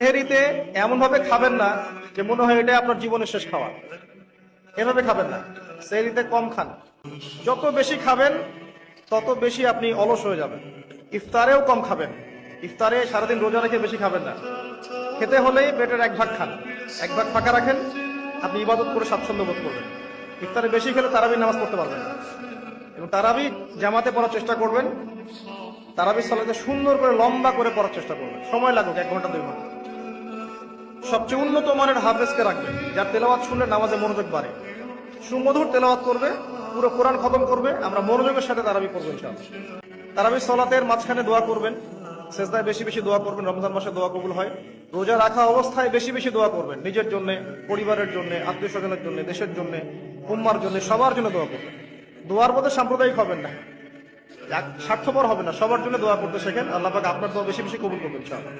সেহরিতে এমন ভাবে খাবেন না যে মনে হয় এটা আপনার জীবনের শেষ খাওয়া। এভাবে খাবেন না। সেহরিতে কম খান। যত বেশি খাবেন তত বেশি আপনি অলস হয়ে যাবেন। ইফতারেও কম খাবেন। ইফতারে সারাদিন রোজা রেখে বেশি খাবেন না। খেতে হলেই পেটের এক ভাগ খান, এক ভাগ ফাঁকা রাখেন, আপনি ইবাদত করে স্বাচ্ছন্দ্য বোধ করবেন। ইফতারে বেশি খেলে তারাবি নামাজ পড়তে পারবেন না। এবং তারাবি জামাতে পড়ার চেষ্টা করবেন। তারাবি সালাতে সুন্দর করে লম্বা করে পড়ার চেষ্টা করবেন, সময় লাগুক 1 ঘন্টা 2 ঘন্টা। সবচেয়ে উন্নত মানের হাফেজকে রাখবেন, যার তেলাওয়াত শুনলে নামাজে মনোযোগ বাড়ে। সুমধুর তেলাওয়াত করবে, পুরো কোরআন খতম করবে। আমরা মনোযোগের সাথে তারাবি করবো ইনশাআল্লাহ। তারাবি সালাতের মাঝখানে দোয়া করবেন, সেজদায় বেশি বেশি দোয়া করবেন। রমজান মাসে দোয়া কবুল হয়। রোজা রাখা অবস্থায় বেশি বেশি দোয়া করবেন, নিজের জন্য, পরিবারের জন্য, আত্মীয় স্বজনের জন্য, দেশের জন্য, উম্মার জন্য, সবার জন্য দোয়া করবেন। দোয়ার মধ্যে সাম্প্রদায়িক হবেন না, স্বার্থপর হবে না, সবার জন্য দোয়া করতে শেখেন। আল্লাহ পাক আপনার দোয়া বেশি বেশি কবুল করবেন ইনশাআল্লাহ।